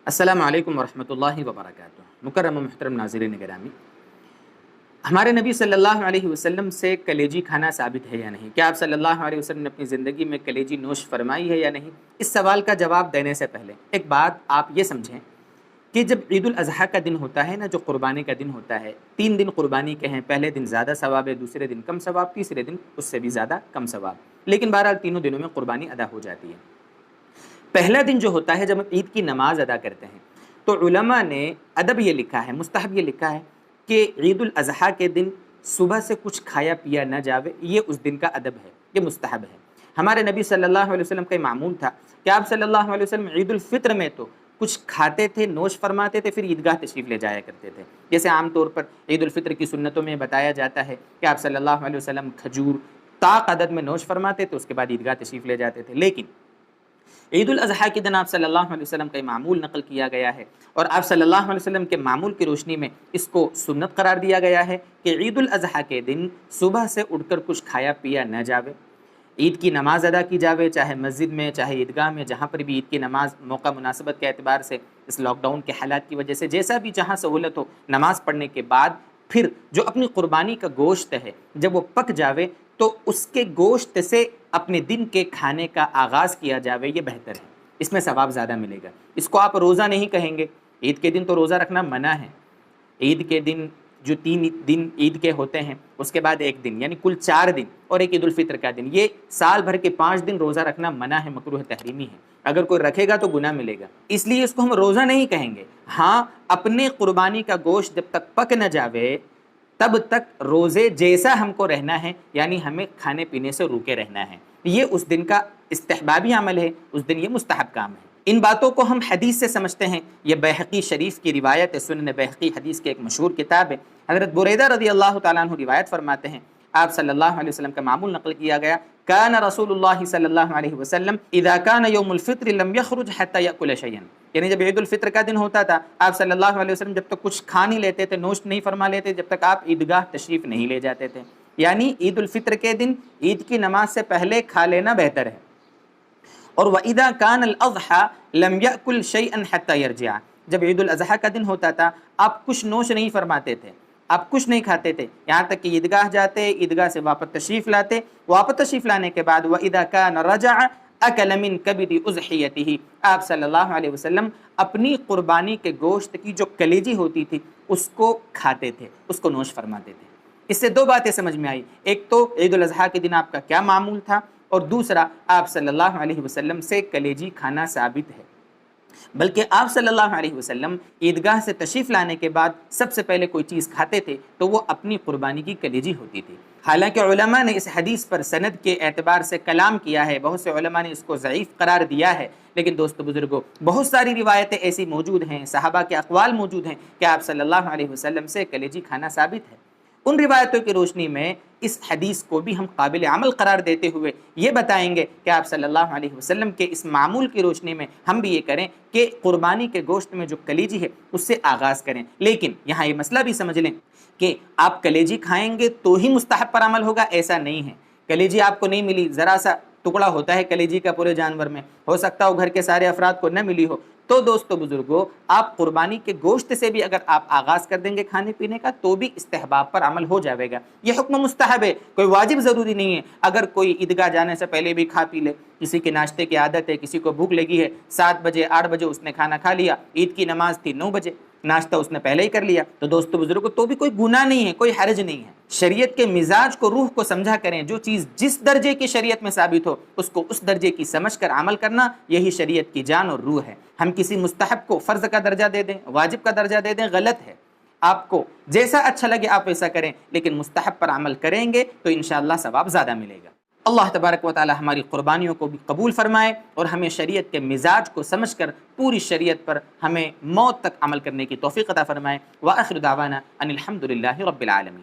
السلام علیکم ورحمۃ اللہ وبرکاتہ۔ مکرم و محترم ناظرین گرامی، ہمارے نبی صلی اللہ علیہ وسلم سے کلیجی کھانا ثابت ہے یا نہیں؟ کیا آپ صلی اللہ علیہ وسلم نے اپنی زندگی میں کلیجی نوش فرمائی ہے یا نہیں؟ اس سوال کا جواب دینے سے پہلے ایک بات آپ یہ سمجھیں کہ جب عید الاضحیٰ کا دن ہوتا ہے نا، جو قربانی کا دن ہوتا ہے، 3 دن قربانی کے ہیں۔ پہلے دن زیادہ ثواب ہے، دوسرے دن کم ثواب، تیسرے دن اس سے بھی زیادہ کم ثواب، لیکن بہرحال تینوں دنوں میں قربانی ادا ہو جاتی ہے۔ پہلا دن جو ہوتا ہے جب ہم عید کی نماز ادا کرتے ہیں، تو علماء نے ادب یہ لکھا ہے، مستحب یہ لکھا ہے کہ عید الاضحیٰ کے دن صبح سے کچھ کھایا پیا نہ جاوے، یہ اس دن کا ادب ہے، یہ مستحب ہے۔ ہمارے نبی صلی اللہ علیہ وسلم کا معمول تھا کہ آپ صلی اللہ علیہ وسلم عید الفطر میں تو کچھ کھاتے تھے، نوش فرماتے تھے، پھر عیدگاہ تشریف لے جایا کرتے تھے۔ جیسے عام طور پر عید الفطر کی سنتوں میں بتایا جاتا ہے کہ آپ صلی اللہ علیہ وسلم کھجور طاق عدد میں نوش فرماتے تھے، اس کے بعد عیدگاہ تشریف لے جاتے تھے۔ لیکن عید الاضحیٰ کے دن آپ صلی اللہ علیہ وسلم کا معمول نقل کیا گیا ہے، اور آپ صلی اللہ علیہ وسلم کے معمول کی روشنی میں اس کو سنت قرار دیا گیا ہے کہ عید الاضحیٰ کے دن صبح سے اٹھ کر کچھ کھایا پیا نہ جاوے، عید کی نماز ادا کی جاوے، چاہے مسجد میں چاہے عیدگاہ میں، جہاں پر بھی عید کی نماز موقع مناسبت کے اعتبار سے اس لاک ڈاؤن کے حالات کی وجہ سے جیسا بھی جہاں سہولت ہو، نماز پڑھنے کے بعد پھر جو اپنی قربانی کا گوشت ہے جب وہ پک جاوے تو اس کے گوشت سے اپنے دن کے کھانے کا آغاز کیا جاوے، یہ بہتر ہے، اس میں ثواب زیادہ ملے گا۔ اس کو آپ روزہ نہیں کہیں گے، عید کے دن تو روزہ رکھنا منع ہے۔ عید کے دن جو 3 دن عید کے ہوتے ہیں، اس کے بعد ایک دن، یعنی کل 4 دن، اور ایک عید الفطر کا دن، یہ سال بھر کے 5 دن روزہ رکھنا منع ہے، مکروہ تحریمی ہے۔ اگر کوئی رکھے گا تو گناہ ملے گا، اس لیے اس کو ہم روزہ نہیں کہیں گے۔ ہاں، اپنے قربانی کا گوشت جب تک پک نہ جاوے تب تک روزے جیسا ہم کو رہنا ہے، یعنی ہمیں کھانے پینے سے روکے رہنا ہے۔ یہ اس دن کا استحبابی عمل ہے، اس دن یہ مستحب کام ہے۔ ان باتوں کو ہم حدیث سے سمجھتے ہیں۔ یہ بیہقی شریف کی روایت ہے، سنن بیہقی حدیث کی ایک مشہور کتاب ہے۔ حضرت بریدہ رضی اللہ تعالیٰ عنہ روایت فرماتے ہیں، آپ صلی اللہ علیہ وسلم کا معمول نقل کیا گیا، کان رسول اللہ صلی اللہ علیہ وسلم اذا کان یوم الفطر لم یخرج حتی یأکل شیئا، یعنی جب عید الفطر کا دن ہوتا تھا، آپ صلی اللہ علیہ وسلم جب تک کچھ کھا نہیں لیتے تھے، نوش نہیں فرما لیتے جب تک آپ عیدگاہ تشریف نہیں لے جاتے تھے۔ یعنی عید الفطر کے دن عید کی نماز سے پہلے کھا لینا بہتر ہے۔ اور وَإِذَا كَانَ الْأَضْحَى لَمْ يَأْكُلْ شَيْئًا حَتَّى يَرْجِعَ، جب عید الاضحیٰ کا دن ہوتا تھا آپ کچھ نوش نہیں فرماتے تھے، آپ کچھ نہیں کھاتے تھے، یہاں تک کہ عیدگاہ جاتے، عیدگاہ سے واپس تشریف لاتے، واپس تشریف لانے کے بعد وَإِذَا كَانَ رَجَعَ أَكَلَ مِنْ كَبِدِ أُضْحِيَتِهِ، آپ صلی اللہ علیہ وسلم اپنی قربانی کے گوشت کی جو کلیجی ہوتی تھی اس کو کھاتے تھے، اس کو نوش فرماتے تھے۔ اس سے 2 باتیں سمجھ میں آئی، ایک تو عید الاضحیٰ کے دن آپ کا کیا معمول تھا، اور دوسرا آپ صلی اللہ علیہ وسلم سے کلیجی کھانا ثابت ہے۔ بلکہ آپ صلی اللہ علیہ وسلم عیدگاہ سے تشریف لانے کے بعد سب سے پہلے کوئی چیز کھاتے تھے تو وہ اپنی قربانی کی کلیجی ہوتی تھی۔ حالانکہ علماء نے اس حدیث پر سند کے اعتبار سے کلام کیا ہے، بہت سے علماء نے اس کو ضعیف قرار دیا ہے، لیکن دوستو بزرگوں، بہت ساری روایتیں ایسی موجود ہیں، صحابہ کے اقوال موجود ہیں کہ آپ صلی اللہ علیہ وسلم سے کلیجی کھانا ثابت ہے۔ ان روایتوں کی روشنی میں اس حدیث کو بھی ہم قابل عمل قرار دیتے ہوئے یہ بتائیں گے کہ آپ صلی اللہ علیہ وسلم کے اس معمول کی روشنی میں ہم بھی یہ کریں کہ قربانی کے گوشت میں جو کلیجی ہے اس سے آغاز کریں۔ لیکن یہاں یہ مسئلہ بھی سمجھ لیں کہ آپ کلیجی کھائیں گے تو ہی مستحب پر عمل ہوگا، ایسا نہیں ہے۔ کلیجی آپ کو نہیں ملی، ذرا سا ٹکڑا ہوتا ہے کلیجی کا پورے جانور میں، ہو سکتا ہو گھر کے سارے افراد کو نہ ملی ہو، تو دوستو بزرگوں، آپ قربانی کے گوشت سے بھی اگر آپ آغاز کر دیں گے کھانے پینے کا تو بھی استحباب پر عمل ہو جاوے گا۔ یہ حکم مستحب ہے، کوئی واجب ضروری نہیں ہے۔ اگر کوئی عیدگاہ جانے سے پہلے بھی کھا پی لے، کسی کے ناشتے کی عادت ہے، کسی کو بھوک لگی ہے، 7 بجے 8 بجے اس نے کھانا کھا لیا، عید کی نماز تھی 9 بجے، ناشتہ اس نے پہلے ہی کر لیا، تو دوستو بزرگوں تو بھی کوئی گناہ نہیں ہے، کوئی حرج نہیں ہے۔ شریعت کے مزاج کو، روح کو سمجھا کریں، جو چیز جس درجے کی شریعت میں ثابت ہو اس کو اس درجے کی سمجھ کر عمل کرنا، یہی شریعت کی جان اور روح ہے۔ ہم کسی مستحب کو فرض کا درجہ دے دیں، واجب کا درجہ دے دیں، غلط ہے۔ آپ کو جیسا اچھا لگے آپ ویسا کریں، لیکن مستحب پر عمل کریں گے تو انشاءاللہ ثواب زیادہ ملے گا۔ اللہ تبارک و تعالی ہماری قربانیوں کو بھی قبول فرمائے اور ہمیں شریعت کے مزاج کو سمجھ کر پوری شریعت پر ہمیں موت تک عمل کرنے کی توفیق عطا فرمائے۔ وآخر دعوانا ان الحمد للہ رب العالمین۔